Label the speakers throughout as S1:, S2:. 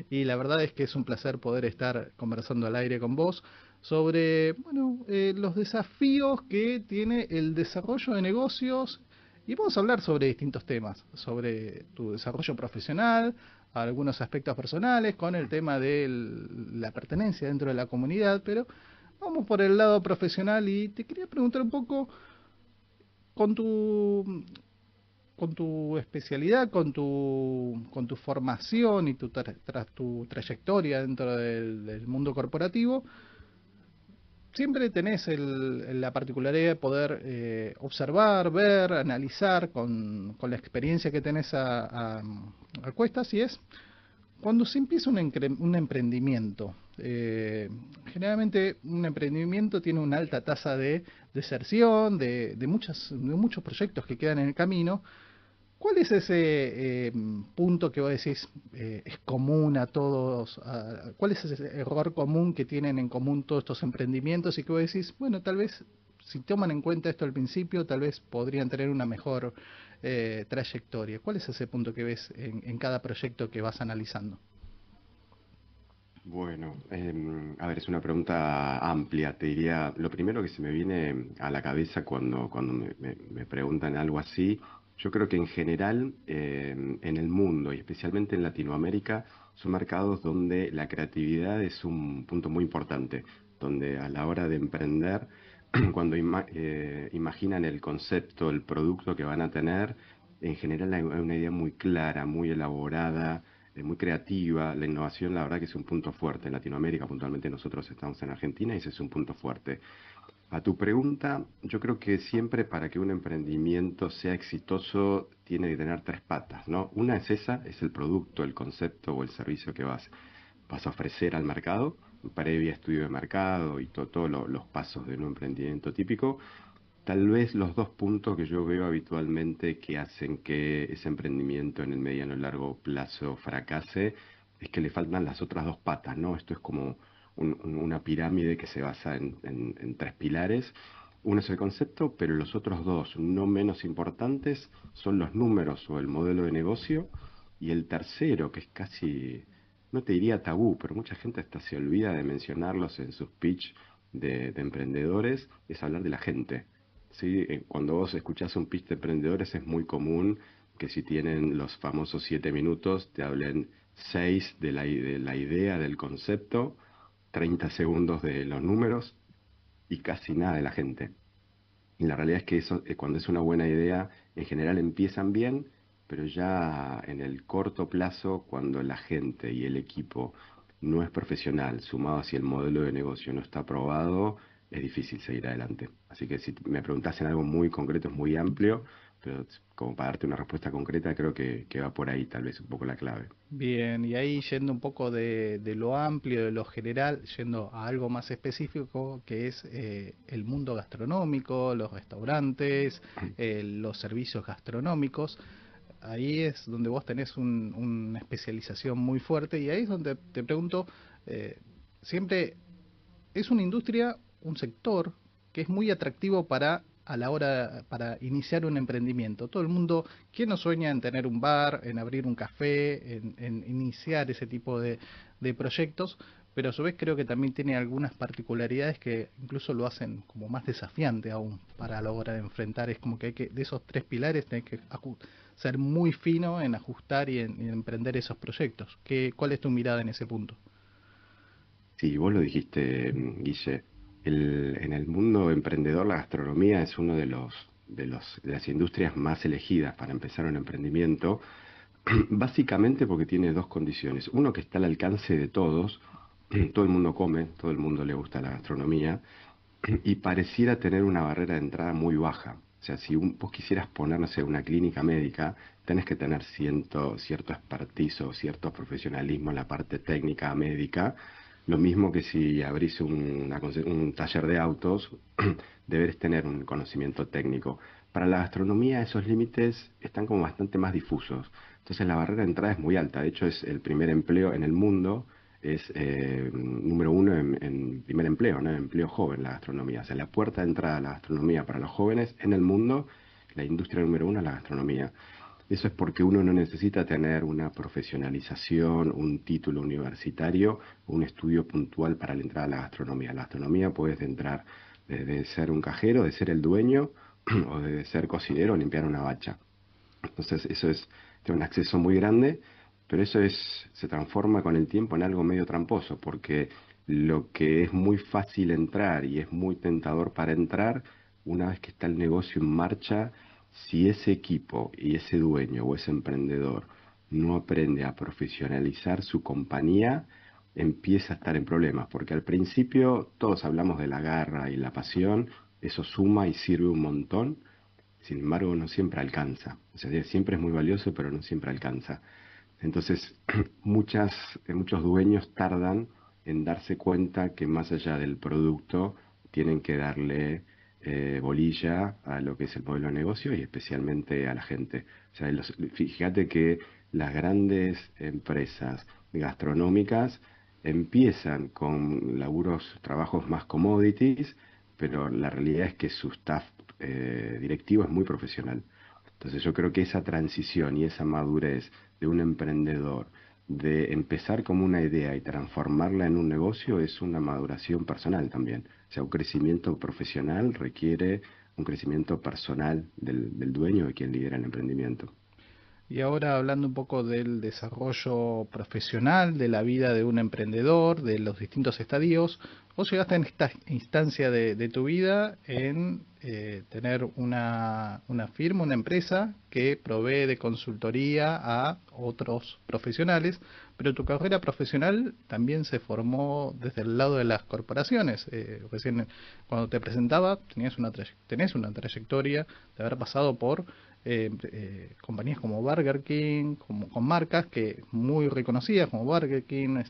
S1: y la verdad es que es un placer poder estar conversando al aire con vos sobre, bueno, los desafíos que tiene el desarrollo de negocios y vamos a hablar sobre distintos temas, sobre tu desarrollo profesional, algunos aspectos personales, con el tema de la pertenencia dentro de la comunidad, pero vamos por el lado profesional y te quería preguntar un poco con tu especialidad, con tu formación y tu trayectoria dentro del mundo corporativo, siempre tenés la particularidad de poder observar, ver, analizar con la experiencia que tenés a cuestas, y es cuando se empieza un emprendimiento. Generalmente un emprendimiento tiene una alta tasa de deserción, de muchos proyectos que quedan en el camino. ¿Cuál es ese punto que vos decís es común a todos? ¿Cuál es ese error común que tienen en común todos estos emprendimientos y que vos decís, bueno, tal vez si toman en cuenta esto al principio, tal vez podrían tener una mejor trayectoria? ¿Cuál es ese punto que ves en cada proyecto que vas analizando?
S2: Bueno, a ver, es una pregunta amplia. Te diría, lo primero que se me viene a la cabeza cuando me preguntan algo así, yo creo que en general en el mundo y especialmente en Latinoamérica son mercados donde la creatividad es un punto muy importante, donde a la hora de emprender, cuando imaginan el concepto, el producto que van a tener, en general hay una idea muy clara, muy elaborada, muy creativa. La innovación, la verdad que es un punto fuerte. En Latinoamérica, puntualmente nosotros estamos en Argentina y ese es un punto fuerte. A tu pregunta, yo creo que siempre para que un emprendimiento sea exitoso tiene que tener tres patas, ¿no? Una es esa, es el producto, el concepto o el servicio que vas a ofrecer al mercado, previa estudio de mercado y todos los pasos de un emprendimiento típico. Tal vez los dos puntos que yo veo habitualmente que hacen que ese emprendimiento en el mediano y largo plazo fracase es que le faltan las otras dos patas, ¿no? Esto es como una pirámide que se basa en tres pilares. Uno es el concepto, pero los otros dos, no menos importantes, son los números o el modelo de negocio. Y el tercero, que es casi, no te diría tabú, pero mucha gente hasta se olvida de mencionarlos en sus pitch de emprendedores, es hablar de la gente. Sí, cuando vos escuchás un pitch de emprendedores es muy común que si tienen los famosos 7 minutos, te hablen 6 de la idea, del concepto, 30 segundos de los números y casi nada de la gente. Y la realidad es que eso, cuando es una buena idea, en general empiezan bien, pero ya en el corto plazo, cuando la gente y el equipo no es profesional, sumado si el modelo de negocio no está aprobado, es difícil seguir adelante. Así que si me preguntas en algo muy concreto, es muy amplio, pero como para darte una respuesta concreta, creo que va por ahí tal vez un poco la clave.
S1: Bien, y ahí yendo un poco de lo amplio, de lo general, yendo a algo más específico, que es el mundo gastronómico, los restaurantes, los servicios gastronómicos. Ahí es donde vos tenés una especialización muy fuerte y ahí es donde te pregunto, eh, siempre es una industria, un sector que es muy atractivo para a la hora para iniciar un emprendimiento. Todo el mundo, ¿quién no sueña en tener un bar, en abrir un café, en iniciar ese tipo de proyectos? Pero a su vez creo que también tiene algunas particularidades que incluso lo hacen como más desafiante aún para la hora de enfrentar. Es como que de esos tres pilares tenés que ser muy fino en ajustar y en emprender esos proyectos. ¿Cuál es tu mirada en ese punto?
S2: Sí, vos lo dijiste, Guille. En el mundo emprendedor, la gastronomía es uno de las industrias más elegidas para empezar un emprendimiento, básicamente porque tiene dos condiciones. Uno, que está al alcance de todos, todo el mundo come, todo el mundo le gusta la gastronomía, y pareciera tener una barrera de entrada muy baja. O sea, si vos quisieras poner, no sé, una clínica médica, tenés que tener cierto expertise o cierto profesionalismo en la parte técnica médica. Lo mismo que si abrís un taller de autos, deberes tener un conocimiento técnico. Para la gastronomía esos límites están como bastante más difusos. Entonces la barrera de entrada es muy alta. De hecho es el primer empleo en el mundo, es número uno en primer empleo, ¿no? Empleo joven, la gastronomía. O sea, la puerta de entrada a la gastronomía para los jóvenes en el mundo, la industria número uno es la gastronomía. eso es porque uno no necesita tener una profesionalización, un título universitario, un estudio puntual para la entrada a la gastronomía. La gastronomía puedes entrar desde ser un cajero, de ser el dueño, o de ser cocinero o limpiar una bacha. Entonces eso es, tiene un acceso muy grande, pero eso se transforma con el tiempo en algo medio tramposo, porque lo que es muy fácil entrar y es muy tentador para entrar, una vez que está el negocio en marcha, si ese equipo y ese dueño o ese emprendedor no aprende a profesionalizar su compañía, empieza a estar en problemas, porque al principio todos hablamos de la garra y la pasión, eso suma y sirve un montón. Sin embargo, no siempre alcanza. O sea, siempre es muy valioso, pero no siempre alcanza. Entonces, muchos dueños tardan en darse cuenta que más allá del producto, tienen que darle bolilla a lo que es el modelo de negocio y especialmente a la gente. O sea, fíjate que las grandes empresas gastronómicas empiezan con trabajos más commodities, pero la realidad es que su staff directivo es muy profesional. Entonces yo creo que esa transición y esa madurez de un emprendedor, de empezar como una idea y transformarla en un negocio, es una maduración personal también. O sea, un crecimiento profesional requiere un crecimiento personal del dueño, de quien lidera el emprendimiento.
S1: Y ahora hablando un poco del desarrollo profesional, de la vida de un emprendedor, de los distintos estadios, vos llegaste en esta instancia de tu vida en tener una firma, una empresa que provee de consultoría a otros profesionales, pero tu carrera profesional también se formó desde el lado de las corporaciones. Recién cuando te presentaba tenés una trayectoria de haber pasado por compañías como Burger King, con marcas que muy reconocidas como Burger King,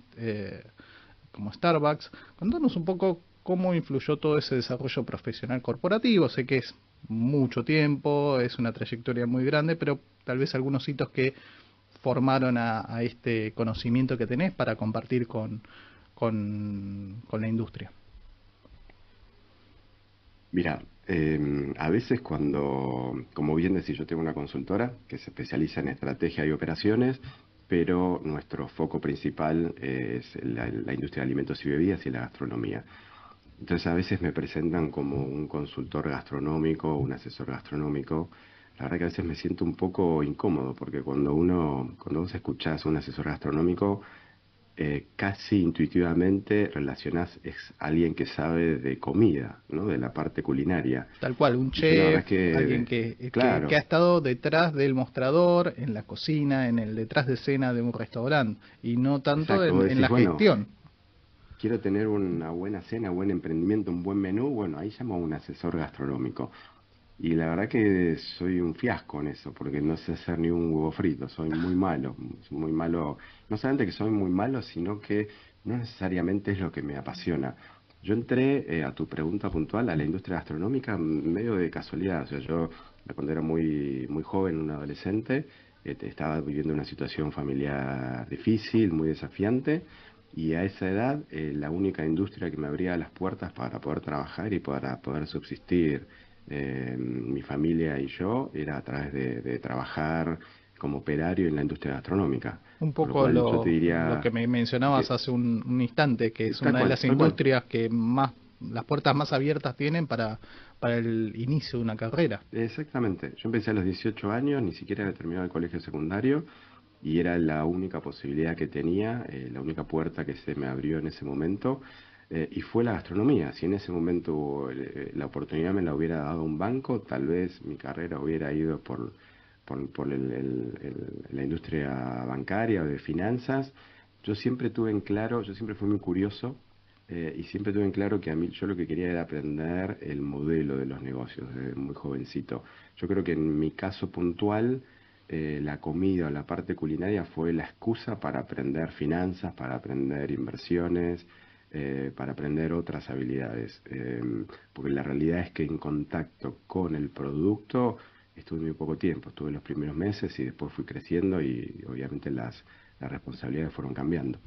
S1: como Starbucks. Contanos un poco cómo influyó todo ese desarrollo profesional corporativo. Sé que es mucho tiempo, es una trayectoria muy grande, pero tal vez algunos hitos que formaron a este conocimiento que tenés para compartir con la industria.
S2: Mira, a veces como bien decís, yo tengo una consultora que se especializa en estrategia y operaciones, pero nuestro foco principal es la industria de alimentos y bebidas y la gastronomía. Entonces a veces me presentan como un consultor gastronómico, un asesor gastronómico. La verdad que a veces me siento un poco incómodo porque cuando vos escuchás a un asesor gastronómico, casi intuitivamente relacionás es alguien que sabe de comida, ¿no? De la parte culinaria.
S1: Tal cual, un
S2: Y yo la verdad
S1: chef,
S2: es
S1: alguien
S2: que,
S1: que ha
S2: claro,
S1: estado detrás del mostrador, en la cocina, en el detrás de escena de un restaurante, y no tanto
S2: exacto, vos
S1: en
S2: decís,
S1: la
S2: bueno,
S1: gestión.
S2: quiero tener una buena cena, buen emprendimiento, un buen menú, bueno, ahí llamo a un asesor gastronómico. Y la verdad que soy un fiasco en eso, porque no sé hacer ni un huevo frito, soy muy malo, no solamente que soy muy malo, sino que no necesariamente es lo que me apasiona. Yo entré, a tu pregunta puntual, a la industria gastronómica medio de casualidad, o sea, yo cuando era muy joven, un adolescente, estaba viviendo una situación familiar difícil, muy desafiante, y a esa edad la única industria que me abría las puertas para poder trabajar y para poder subsistir mi familia y yo era a través de trabajar como operario en la industria gastronómica.
S1: Un
S2: Por lo
S1: poco
S2: cual yo te
S1: lo que
S2: diría
S1: me mencionabas
S2: que,
S1: hace un instante, que es
S2: tal
S1: una de
S2: cual,
S1: las
S2: tal cual.
S1: industrias que más, las puertas más abiertas tienen para el inicio de una carrera.
S2: Exactamente. Yo empecé a los 18 años, ni siquiera había terminado el colegio secundario y era la única posibilidad que tenía, la única puerta que se me abrió en ese momento. Y fue la gastronomía. Si en ese momento la oportunidad me la hubiera dado un banco, tal vez mi carrera hubiera ido por la industria bancaria o de finanzas. Yo siempre tuve en claro, yo siempre fui muy curioso y siempre tuve en claro que a mí yo lo que quería era aprender el modelo de los negocios desde muy jovencito. Yo creo que en mi caso puntual, la comida o la parte culinaria fue la excusa para aprender finanzas, para aprender inversiones, para aprender otras habilidades. Porque la realidad es que en contacto con el producto estuve muy poco tiempo, estuve los primeros meses y después fui creciendo y obviamente las responsabilidades fueron cambiando.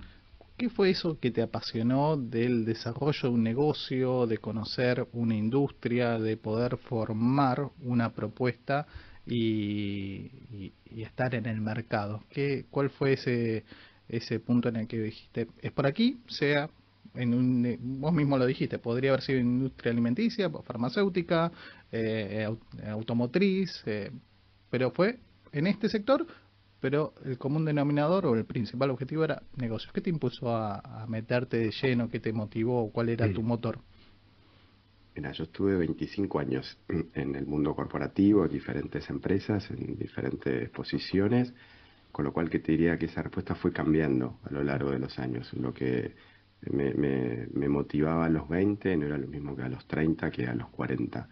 S1: ¿Qué fue eso que te apasionó del desarrollo de un negocio, de conocer una industria, de poder formar una propuesta y estar en el mercado? ¿Cuál fue ese punto en el que dijiste, es por aquí, sea vos mismo lo dijiste, podría haber sido industria alimenticia, farmacéutica, automotriz, pero fue en este sector, pero el común denominador o el principal objetivo era negocios? ¿Qué te impulsó a meterte de lleno? ¿Qué te motivó? ¿Cuál era tu motor?
S2: Mira, yo estuve 25 años en el mundo corporativo, en diferentes empresas, en diferentes posiciones, con lo cual que te diría que esa respuesta fue cambiando a lo largo de los años. Lo que me motivaba a los 20 no era lo mismo que a los 30, que a los 40.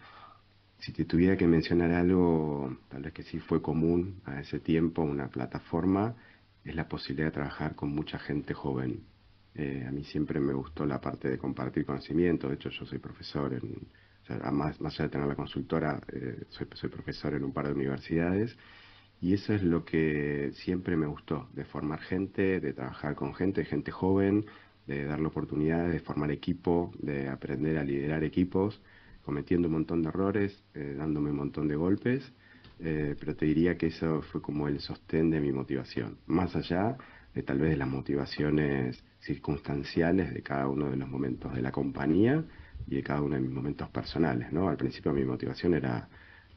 S2: Si te tuviera que mencionar algo, tal vez que sí fue común a ese tiempo, una plataforma, es la posibilidad de trabajar con mucha gente joven. A mí siempre me gustó la parte de compartir conocimiento. De hecho, yo soy profesor o sea, más allá de tener la consultora, soy profesor en un par de universidades. Y eso es lo que siempre me gustó, de formar gente, de trabajar con gente, gente joven, de darle oportunidades, de formar equipo, de aprender a liderar equipos, cometiendo un montón de errores, dándome un montón de golpes, pero te diría que eso fue como el sostén de mi motivación, más allá de tal vez de las motivaciones circunstanciales de cada uno de los momentos de la compañía y de cada uno de mis momentos personales, ¿no? Al principio mi motivación era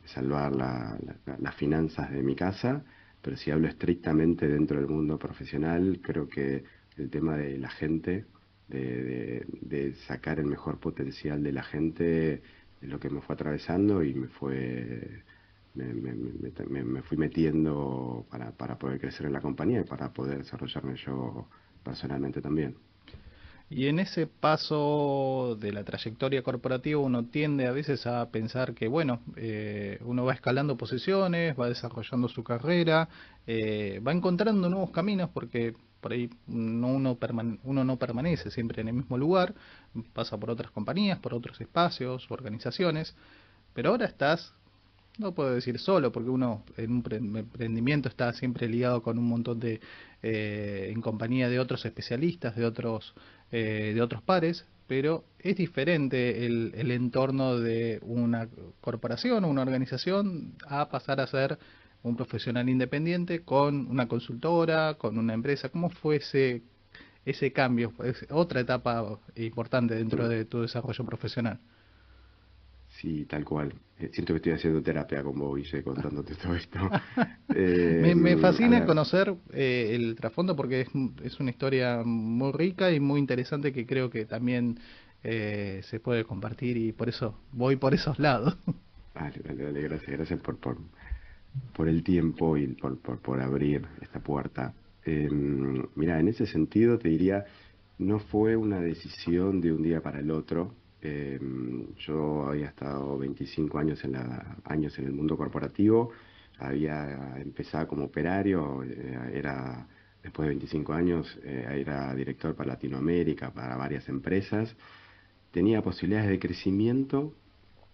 S2: salvar las finanzas de mi casa, pero si hablo estrictamente dentro del mundo profesional, creo que el tema de la gente, de sacar el mejor potencial de la gente, es lo que me fue atravesando y me fui metiendo para poder crecer en la compañía y para poder desarrollarme yo personalmente también.
S1: Y en ese paso de la trayectoria corporativa uno tiende a veces a pensar que, bueno, uno va escalando posiciones, va desarrollando su carrera, va encontrando nuevos caminos porque por ahí uno no permanece siempre en el mismo lugar, pasa por otras compañías, por otros espacios, organizaciones, pero ahora estás, no puedo decir solo, porque uno en un emprendimiento está siempre ligado con un montón en compañía de otros especialistas, de otros pares, pero es diferente el entorno de una corporación o una organización a pasar a ser un profesional independiente con una consultora, con una empresa. ¿Cómo fue ese cambio? Es otra etapa importante dentro de tu desarrollo profesional.
S2: Sí, tal cual. Siento que estoy haciendo terapia con vos, Guille, contándote todo esto.
S1: Me
S2: A
S1: fascina
S2: ver,
S1: conocer el trasfondo porque es una historia muy rica y muy interesante que creo que también se puede compartir y por eso voy por esos lados.
S2: dale, gracias, gracias por el tiempo y por abrir esta puerta. Mira, en ese sentido te diría, no fue una decisión de un día para el otro. Yo había estado 25 años años en el mundo corporativo, había empezado como operario, después de 25 años, era director para Latinoamérica, para varias empresas. Tenía posibilidades de crecimiento,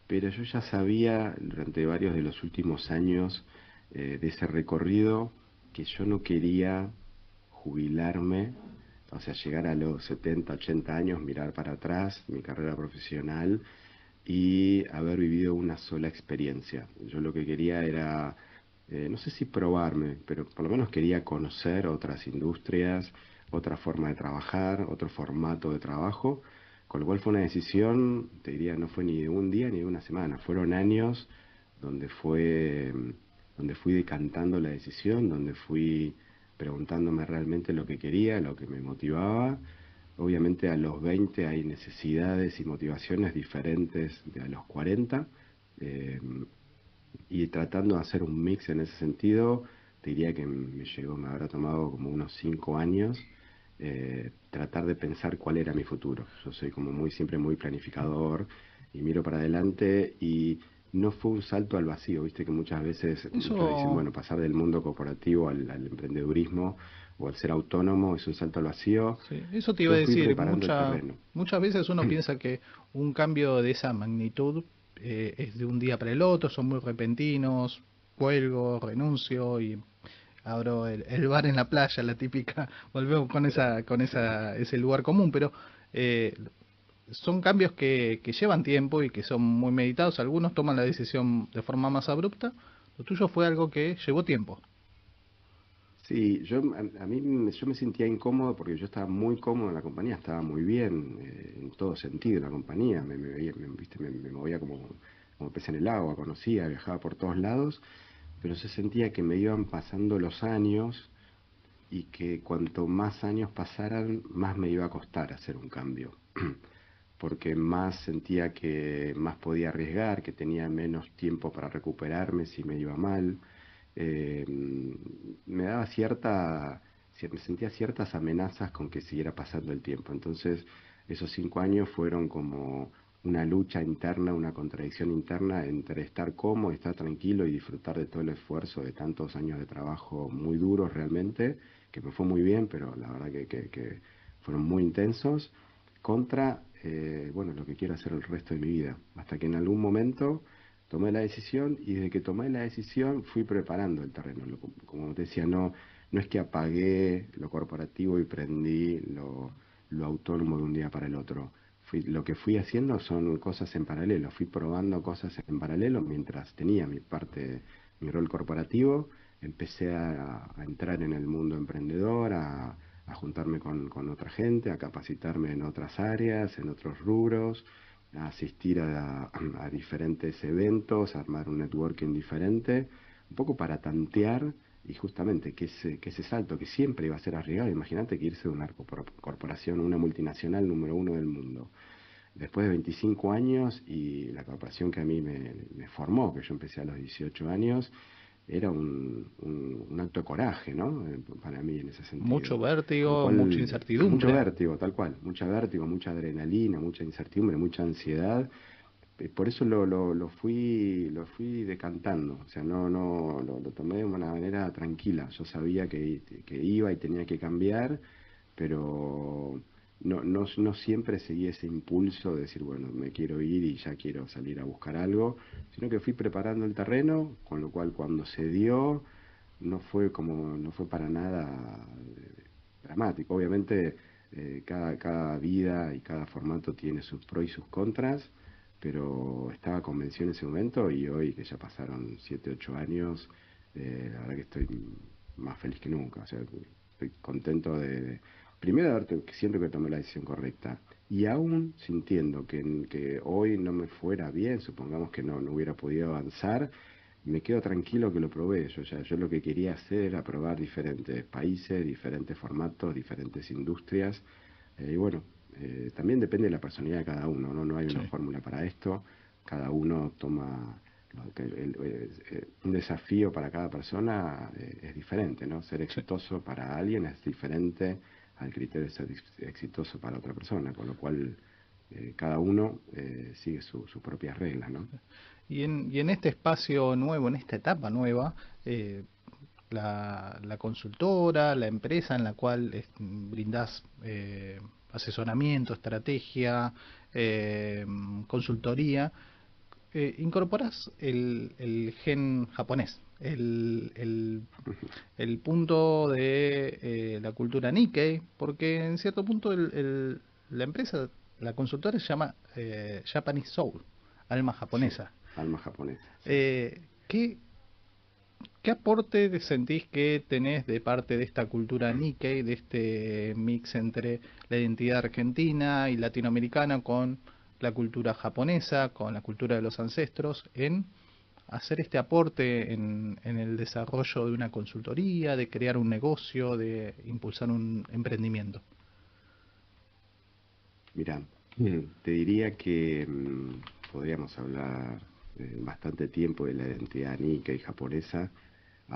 S2: pero yo ya sabía durante varios de los últimos años de ese recorrido que yo no quería jubilarme, o sea, llegar a los 70, 80 años, mirar para atrás mi carrera profesional y haber vivido una sola experiencia. Yo lo que quería era, no sé si probarme, pero por lo menos quería conocer otras industrias, otra forma de trabajar, otro formato de trabajo, con lo cual fue una decisión, te diría, no fue ni de un día ni de una semana, fueron años donde donde fui decantando la decisión, donde fui preguntándome realmente lo que quería, lo que me motivaba. Obviamente a los 20 hay necesidades y motivaciones diferentes de a los 40, eh, y tratando de hacer un mix en ese sentido, te diría que me habrá tomado como unos 5 años tratar de pensar cuál era mi futuro. Yo soy como siempre muy planificador y miro para adelante y no fue un salto al vacío, viste que muchas veces muchos dicen,
S1: Eso,
S2: bueno, pasar del mundo corporativo al emprendedurismo o al ser autónomo es un salto al vacío.
S1: sí, eso te iba a
S2: Yo fui
S1: decir.
S2: preparando el terreno.
S1: Muchas veces uno piensa que un cambio de esa magnitud es de un día para el otro, son muy repentinos, cuelgo, renuncio y abro el bar en la playa, la típica, volvemos ese lugar común, pero eh, son cambios que llevan tiempo y que son muy meditados. Algunos toman la decisión de forma más abrupta, Lo tuyo fue algo que llevó tiempo.
S2: Sí, yo me sentía incómodo porque yo estaba muy cómodo en la compañía, estaba muy bien en todo sentido en la compañía, ¿viste? Me movía como pez en el agua, conocía, viajaba por todos lados, pero se sentía que me iban pasando los años y que cuanto más años pasaran, más me iba a costar hacer un cambio, porque más sentía que más podía arriesgar, que tenía menos tiempo para recuperarme si me iba mal. eh, Me daba me sentía ciertas amenazas con que siguiera pasando el tiempo. Entonces, esos 5 años fueron como una lucha interna, una contradicción interna entre estar cómodo, estar tranquilo y disfrutar de todo el esfuerzo de tantos años de trabajo muy duros realmente, que me fue muy bien, pero la verdad que fueron muy intensos, contra, bueno, lo que quiero hacer el resto de mi vida. Hasta que en algún momento tomé la decisión y desde que tomé la decisión fui preparando el terreno. Como te decía, no es que apagué lo corporativo y prendí lo autónomo de un día para el otro. Lo que fui haciendo son cosas en paralelo, fui probando cosas en paralelo mientras tenía mi rol corporativo, empecé a entrar en el mundo emprendedor, a juntarme con otra gente, a capacitarme en otras áreas, en otros rubros, a asistir a diferentes eventos, a armar un networking diferente, un poco para tantear y justamente que ese salto que siempre iba a ser arriesgado, imagínate que irse de una corporación, una multinacional número uno del mundo, después de 25 años y la corporación que a mí me formó, que yo empecé a los 18 años, era un acto de coraje, ¿no? Para mí en ese
S1: Mucho
S2: sentido. Con lo
S1: vértigo, mucha
S2: cual, mucho
S1: incertidumbre.
S2: vértigo, tal cual, mucha vértigo, mucha adrenalina, mucha incertidumbre, mucha ansiedad. Por eso lo fui decantando, o sea, lo tomé de una manera tranquila. Yo sabía que iba y tenía que cambiar, pero no siempre seguí ese impulso de decir, bueno, me quiero ir y ya quiero salir a buscar algo, sino que fui preparando el terreno, con lo cual cuando se dio, no fue para nada dramático. Obviamente, cada vida y cada formato tiene sus pros y sus contras, pero estaba convencido en ese momento y hoy que ya pasaron 7, 8 años, la verdad que estoy más feliz que nunca. O sea, estoy contento primero de que siento que tomé la decisión correcta y aún sintiendo que hoy no me fuera bien, supongamos que no hubiera podido avanzar, me quedo tranquilo que lo probé. Yo lo que quería hacer era probar diferentes países, diferentes formatos, diferentes industrias. Y bueno, también depende de la personalidad de cada uno, ¿no? No hay una
S1: Sí,
S2: fórmula para esto. Cada uno toma un desafío para cada persona, es diferente, ¿no? Ser
S1: sí.
S2: exitoso para alguien es diferente al criterio de ser exitoso para otra persona, con lo cual cada uno sigue sus propias reglas, ¿no?
S1: Y en este espacio nuevo, en esta etapa nueva, la consultora, la empresa en la cual brindás asesoramiento, estrategia, eh, consultoría, incorporás el gen japonés, el punto de la cultura Nikkei, porque en cierto punto la empresa, la consultora se llama Japanese Soul, alma
S2: Sí,
S1: japonesa.
S2: alma japonesa, sí.
S1: ¿Qué, qué aporte sentís que tenés de parte de esta cultura Nikkei, de este mix entre la identidad argentina y latinoamericana con la cultura japonesa, con la cultura de los ancestros, en hacer este aporte en el desarrollo de una consultoría, de crear un negocio, de impulsar un emprendimiento?
S2: Mira, te diría que podríamos hablar bastante tiempo de la identidad Nikkei japonesa.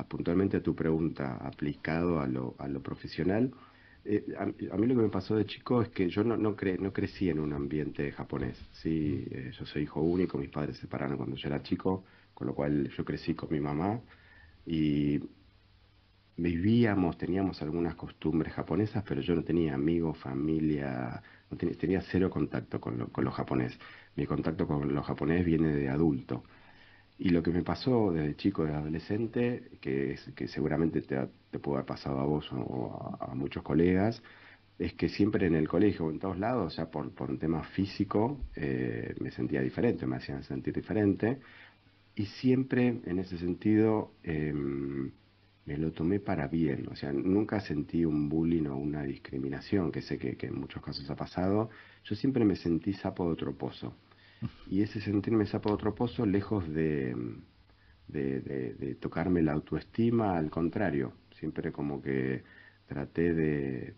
S2: Puntualmente a tu pregunta, aplicado a lo profesional, a mí lo que me pasó de chico es que yo no crecí en un ambiente japonés. Sí, yo soy hijo único, mis padres se separaron cuando yo era chico, con lo cual yo crecí con mi mamá y teníamos algunas costumbres japonesas, pero yo no tenía amigos, familia, tenía cero contacto con lo japonés. Mi contacto con lo japonés viene de adulto. Y lo que me pasó desde chico, de adolescente, que seguramente te puede haber pasado a vos o a muchos colegas, es que siempre en el colegio o en todos lados, o sea, por un tema físico, me sentía diferente, me hacían sentir diferente. y siempre en ese sentido me lo tomé para bien, o sea, nunca sentí un bullying o una discriminación, que sé que en muchos casos ha pasado. Yo siempre me sentí sapo de otro pozo. Y ese sentirme sapo de otro pozo, lejos de tocarme la autoestima, al contrario, siempre como que traté de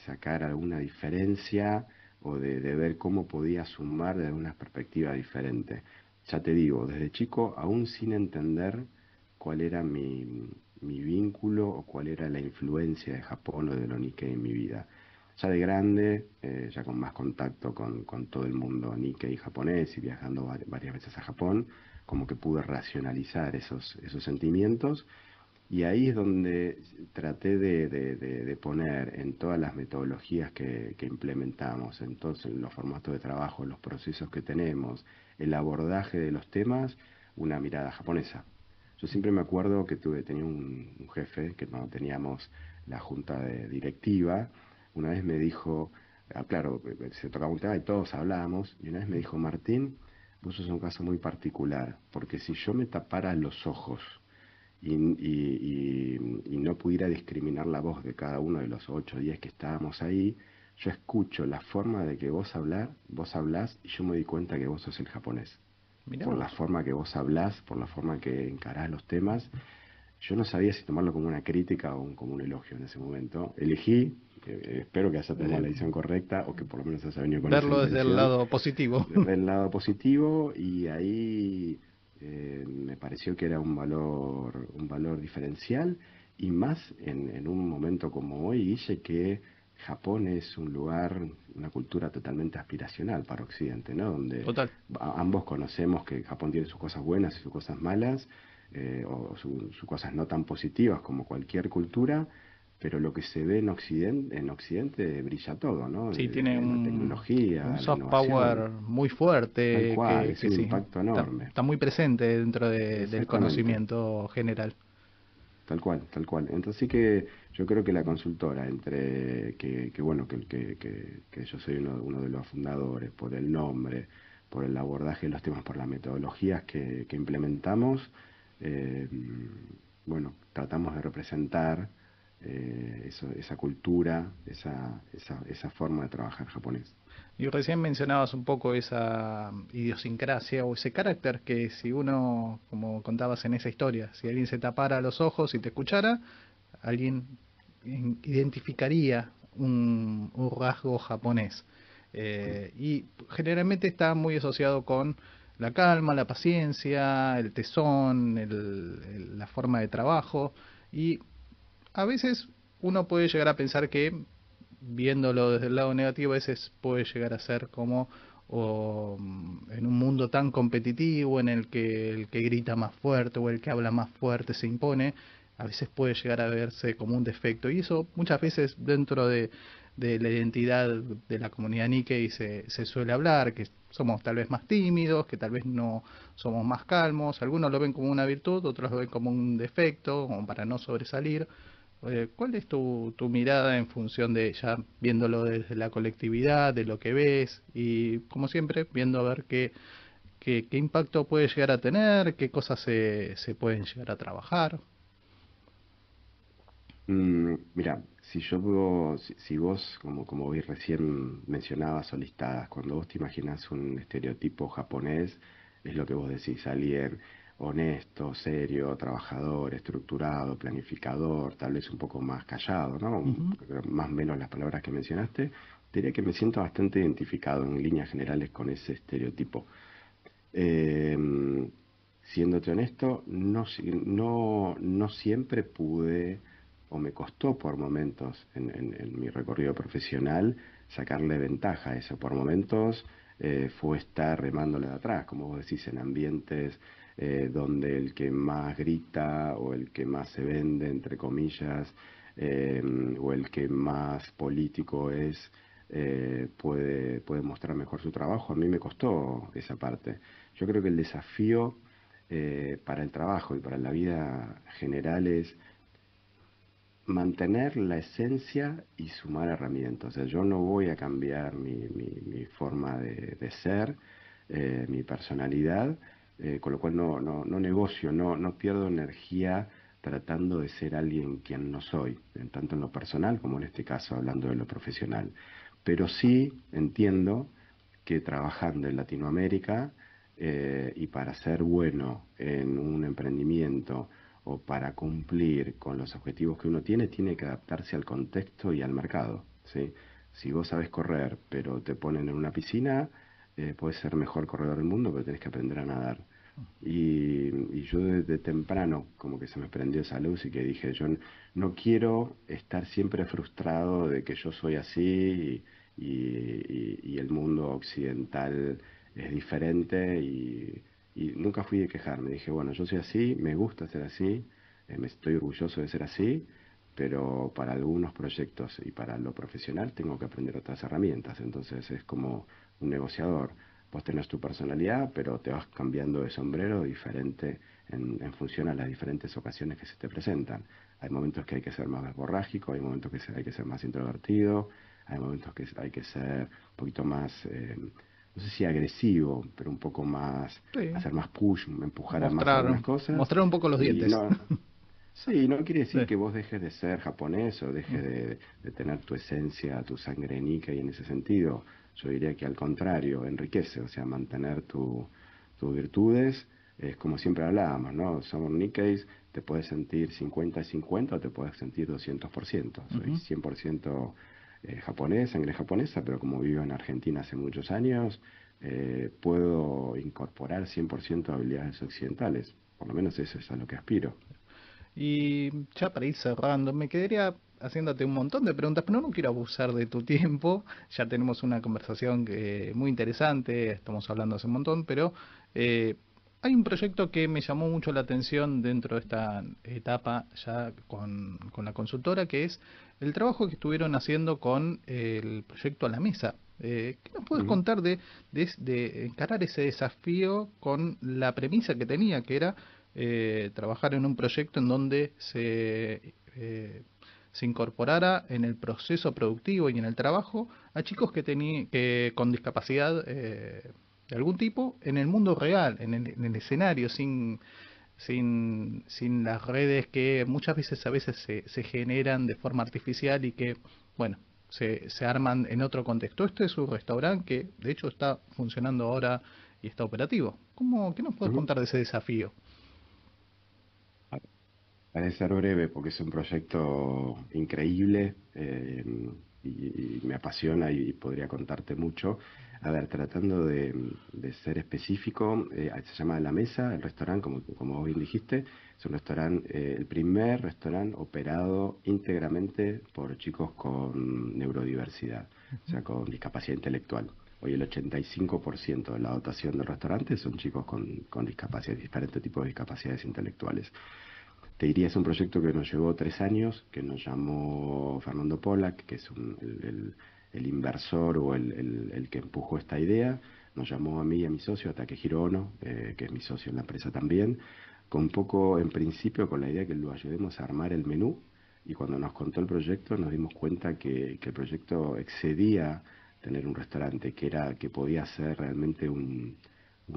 S2: sacar alguna diferencia o de ver cómo podía sumar desde una perspectiva diferente. Ya te digo, desde chico, aún sin entender cuál era mi vínculo o cuál era la influencia de Japón o de lo Nikkei en mi vida. Ya de grande, ya con más contacto con todo el mundo Nikkei japonés y viajando varias veces a Japón, como que pude racionalizar esos sentimientos, y ahí es donde traté de poner en todas las metodologías que implementamos, en todos los formatos de trabajo, los procesos que tenemos, el abordaje de los temas, una mirada japonesa. Yo siempre me acuerdo que tenía un jefe, que no teníamos la junta directiva, una vez me dijo, claro, se tocaba un tema y todos hablábamos, y una vez me dijo: Martín, vos sos un caso muy particular, porque si yo me tapara los ojos y no pudiera discriminar la voz de cada uno de los 8 o 10 que estábamos ahí, yo escucho la forma de que vos hablás, y yo me di cuenta que vos sos el japonés.
S1: Mirá
S2: Por la
S1: vos.
S2: forma que vos hablás, por la forma que encarás los temas. Yo no sabía si tomarlo como una crítica o como un elogio en ese momento. Elegí, espero que haya tomado
S1: eh,
S2: la decisión correcta, o que por lo menos haya venido con esa
S1: Verlo desde el
S2: intención,
S1: lado positivo.
S2: de ver el lado positivo, y ahí me pareció que era un valor diferencial, y más en un momento como hoy, Guille, que Japón es un lugar, una cultura totalmente aspiracional para Occidente, ¿no? Donde
S1: Total.
S2: ambos conocemos que Japón tiene sus cosas buenas y sus cosas malas, o sus cosas no tan positivas como cualquier cultura, pero lo que se ve en Occidente brilla todo, ¿no?
S1: Sí, tiene
S2: Desde la
S1: un
S2: tecnología, la
S1: soft
S2: innovación,
S1: power muy
S2: tal
S1: fuerte
S2: cual, es
S1: que
S2: un
S1: sí,
S2: impacto
S1: está,
S2: enorme.
S1: está muy presente dentro del
S2: Exactamente,
S1: conocimiento general.
S2: tal cual, tal cual. Entonces sí que yo creo que la consultora, entre que bueno, que yo soy uno de los fundadores, por el nombre, por el abordaje de los temas, por las metodologías que implementamos, eh, bueno, tratamos de representar esa cultura, esa forma de trabajar japonés.
S1: Y recién mencionabas un poco esa idiosincrasia o ese carácter que si uno, como contabas en esa historia, si alguien se tapara los ojos y te escuchara, alguien identificaría un rasgo japonés. Y generalmente está muy asociado con la calma, la paciencia, el tesón, la forma de trabajo. Y a veces uno puede llegar a pensar que, viéndolo desde el lado negativo, a veces puede llegar a ser como en un mundo tan competitivo en el que el que grita más fuerte o el que habla más fuerte se impone, a veces puede llegar a verse como un defecto. Y eso muchas veces dentro de la identidad de la comunidad Nikkei se suele hablar, que somos tal vez más tímidos, que tal vez no somos más calmos. Algunos lo ven como una virtud, otros lo ven como un defecto, como para no sobresalir. ¿Cuál es tu mirada en función de, ya viéndolo desde la colectividad, de lo que ves y, como siempre, viendo a ver qué impacto puede llegar a tener, qué cosas se pueden llegar a trabajar?
S2: Mira, si vos, como vi recién mencionabas o listabas, cuando vos te imaginas un estereotipo japonés, es lo que vos decís: alguien honesto, serio, trabajador, estructurado, planificador, tal vez un poco más callado, ¿no?
S1: Ujú.
S2: Más o menos las palabras que mencionaste. Diría que me siento bastante identificado en líneas generales con ese estereotipo. Em, Siéndote honesto, no siempre pude, o me costó por momentos en mi recorrido profesional, sacarle ventaja a eso. Por momentos fue estar remándole de atrás, como vos decís, en ambientes donde el que más grita o el que más se vende, entre comillas, o el que más político es, puede mostrar mejor su trabajo. A mí me costó esa parte. Yo creo que el desafío para el trabajo y para la vida general es mantener la esencia y sumar herramientas. O sea, yo no voy a cambiar mi forma de ser, mi personalidad, con lo cual no negocio, no pierdo energía tratando de ser alguien quien no soy, tanto en lo personal como en este caso hablando de lo profesional. Pero sí entiendo que trabajando en Latinoamérica y para ser bueno en un emprendimiento o para cumplir con los objetivos que uno tiene, tiene que adaptarse al contexto y al mercado, ¿sí? Si vos sabes correr, pero te ponen en una piscina, puedes ser mejor corredor del mundo, pero tenés que aprender a nadar. Y yo desde temprano como que se me prendió esa luz y que dije, yo no quiero estar siempre frustrado de que yo soy así y el mundo occidental es diferente y nunca fui de quejarme. Dije, bueno, yo soy así, me gusta ser así, me estoy orgulloso de ser así, pero para algunos proyectos y para lo profesional tengo que aprender otras herramientas. Entonces es como un negociador. Vos tenés tu personalidad, pero te vas cambiando de sombrero diferente en función a las diferentes ocasiones que se te presentan. Hay momentos que hay que ser más verborrágico, hay momentos que hay que ser más introvertido, hay momentos que hay que ser un poquito más, no sé si agresivo, pero un poco más,
S1: Sí,
S2: hacer más push, empujar a más
S1: mostrar,
S2: algunas cosas.
S1: mostrar un poco los
S2: Y
S1: dientes.
S2: no, sí, no quiere
S1: Sí.
S2: decir que vos dejes de ser japonés o dejes
S1: Mm.
S2: de tener tu esencia, tu sangre nica y en ese sentido yo diría que al contrario, enriquece, o sea, mantener tus virtudes es como siempre hablábamos, ¿no? Somos Nikkeis, te puedes sentir 50 y 50 o te puedes sentir 200%. Soy
S1: Ujú.
S2: 100% japonés, sangre japonesa, pero como vivo en Argentina hace muchos años, puedo incorporar 100% habilidades occidentales. Por lo menos eso es a lo que aspiro.
S1: Y ya para ir cerrando, me quedaría haciéndote un montón de preguntas, pero no quiero abusar de tu tiempo. Ya tenemos una conversación muy interesante, estamos hablando hace un montón, pero eh, hay un proyecto que me llamó mucho la atención dentro de esta etapa ya con la consultora, que es el trabajo que estuvieron haciendo con el proyecto a la mesa. ¿Qué nos puedes
S2: Ujú.
S1: contar de encarar ese desafío con la premisa que tenía, que era trabajar en un proyecto en donde se incorporara en el proceso productivo y en el trabajo a chicos que con discapacidad de algún tipo en el mundo real, en el escenario, sin las redes que muchas veces se generan de forma artificial y que, bueno, se arman en otro contexto. Este es un restaurante que de hecho está funcionando ahora y está operativo. ¿Qué nos puedes
S2: Ujú.
S1: contar de ese desafío?
S2: Parece ser breve porque es un proyecto increíble y me apasiona y podría contarte mucho. A ver, tratando de ser específico, se llama La Mesa, el restaurante, como vos bien dijiste, es un restaurante, el primer restaurante operado íntegramente por chicos con neurodiversidad, o sea, con discapacidad intelectual. Hoy el 85% de la dotación del restaurante son chicos con discapacidad, diferentes tipos de discapacidades intelectuales. Te diría, es un proyecto que nos llevó 3 años, que nos llamó Fernando Pollack, que es el inversor o el que empujó esta idea. Nos llamó a mí y a mi socio, a Takehiro Ono, que es mi socio en la empresa también, con un poco, en principio, con la idea que lo ayudemos a armar el menú. Y cuando nos contó el proyecto, nos dimos cuenta que el proyecto excedía tener un restaurante, que podía ser realmente un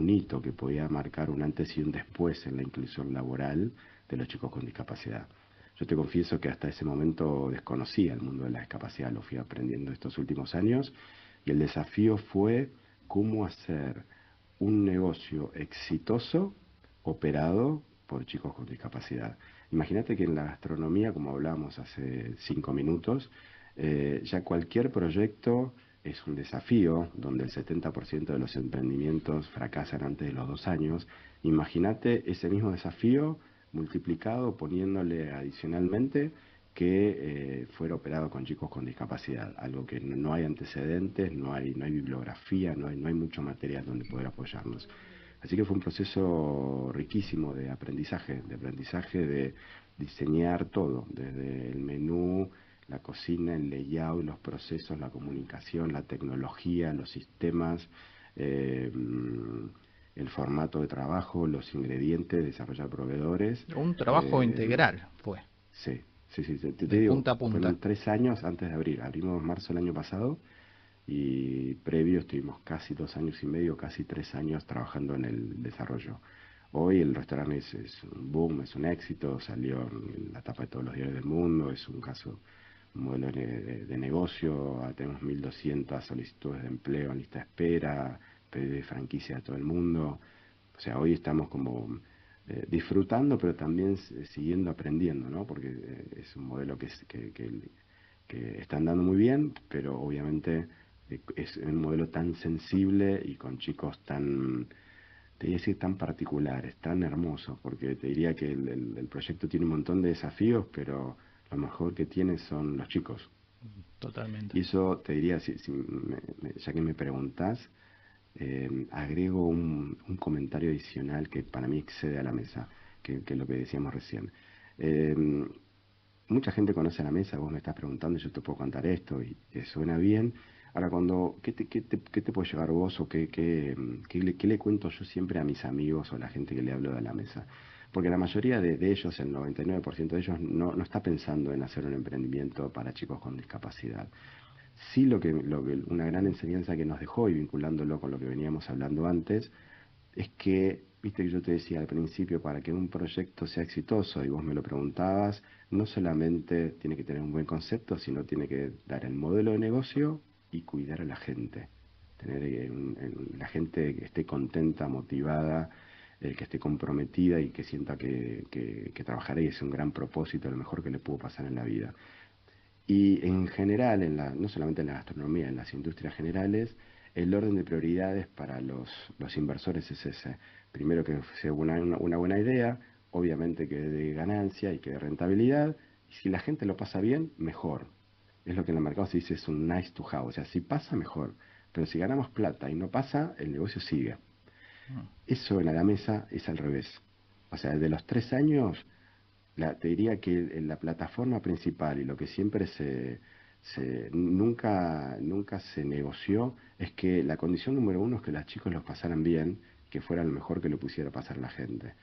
S2: hito, que podía marcar un antes y un después en la inclusión laboral de los chicos con discapacidad. Yo te confieso que hasta ese momento desconocía el mundo de la discapacidad, lo fui aprendiendo estos últimos años y el desafío fue cómo hacer un negocio exitoso operado por chicos con discapacidad. Imagínate que en la gastronomía, como hablábamos hace 5 minutos, ya cualquier proyecto es un desafío, donde el 70% de los emprendimientos fracasan antes de los 2 años. Imagínate ese mismo desafío multiplicado poniéndole adicionalmente que fuera operado con chicos con discapacidad, algo que no hay antecedentes, no hay bibliografía, no hay mucho material donde poder apoyarnos. Así que fue un proceso riquísimo de aprendizaje de diseñar todo, desde el menú, la cocina, el layout, los procesos, la comunicación, la tecnología, los sistemas, eh, el formato de trabajo, los ingredientes, desarrollar proveedores.
S1: Un trabajo
S2: eh,
S1: integral fue,
S2: sí, sí, te
S1: de
S2: digo,
S1: punta a punta.
S2: fueron 3 años antes de abrir. Abrimos en marzo del año pasado y previo estuvimos casi 2 años y medio, casi 3 años trabajando en el desarrollo. Hoy el restaurante es un boom, es un éxito, salió en la tapa de todos los diarios del mundo, es un caso, un modelo de negocio, tenemos 1.200 solicitudes de empleo en lista de espera, pedidos de franquicia a todo el mundo. O sea, hoy estamos como disfrutando, pero también siguiendo aprendiendo, ¿no? Porque es un modelo que está andando muy bien, pero obviamente es un modelo tan sensible y con chicos tan, te diría decir, tan particulares, tan hermosos, porque te diría que el proyecto tiene un montón de desafíos, pero lo mejor que tiene son los chicos.
S1: Totalmente.
S2: Y eso te diría, ya que me preguntás, agrego un comentario adicional que para mí excede a la mesa, que es lo que decíamos recién. Eh, Mucha gente conoce la mesa, vos me estás preguntando, yo te puedo contar esto y te suena bien. Ahora, ¿qué te puede llevar vos o qué le cuento yo siempre a mis amigos o a la gente que le hablo de la mesa? Porque la mayoría de ellos, el 99% de ellos, no está pensando en hacer un emprendimiento para chicos con discapacidad. Sí, una gran enseñanza que nos dejó, y vinculándolo con lo que veníamos hablando antes, es que, viste que yo te decía al principio, para que un proyecto sea exitoso, y vos me lo preguntabas, no solamente tiene que tener un buen concepto, sino tiene que dar el modelo de negocio y cuidar a la gente. Tener la gente que esté contenta, motivada, que esté comprometida y que sienta que trabajar ahí es un gran propósito, lo mejor que le pudo pasar en la vida. Y en general, no solamente en la gastronomía, en las industrias generales, el orden de prioridades para los inversores es ese. Primero que sea una buena idea, obviamente que dé ganancia y que dé rentabilidad, y si la gente lo pasa bien, mejor. Es lo que en el mercado se dice, es un nice to have, o sea, si pasa, mejor. Pero si ganamos plata y no pasa, el negocio sigue.
S1: Mm.
S2: Eso en la mesa es al revés. O sea, de los 3 años, te diría que la plataforma principal y lo que siempre nunca se negoció es que la condición número uno es que los chicos los pasaran bien, que fuera lo mejor que le pusiera pasar la gente.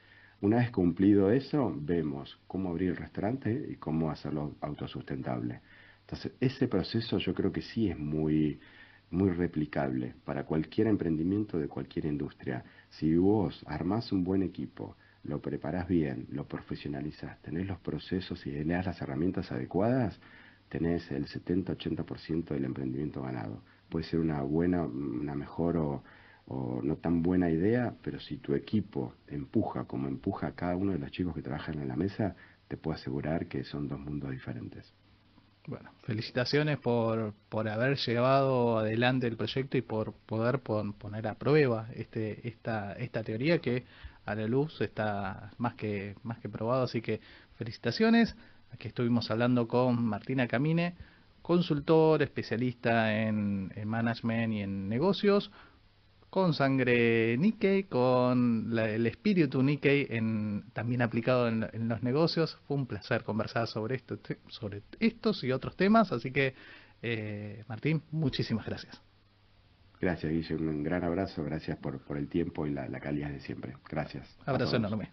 S2: Una vez cumplido eso, vemos cómo abrir el restaurante y cómo hacerlo autosustentable. Entonces, ese proceso yo creo que sí es muy replicable para cualquier emprendimiento de cualquier industria. Si vos armás un buen equipo, lo preparás bien, lo profesionalizás, tenés los procesos y le das las herramientas adecuadas, tenés el 70-80% del emprendimiento ganado. Puede ser una mejor o no tan buena idea, pero si tu equipo empuja como empuja a cada uno de los chicos que trabajan en la mesa, te puedo asegurar que son dos mundos diferentes.
S1: Bueno, felicitaciones por haber llevado adelante el proyecto y por poder poner a prueba esta teoría que a la luz está más que probado. Así que felicitaciones. Aquí estuvimos hablando con Martina Camine, consultor, especialista en management y en negocios, con sangre Nikkei, con el espíritu Nikkei también aplicado en los negocios. Fue un placer conversar sobre estos y otros temas, así que Martín, muchísimas gracias.
S2: Gracias, Guille, un gran abrazo, gracias por el tiempo y la calidad de siempre. Gracias a
S1: Abrazo
S2: todos.
S1: enorme.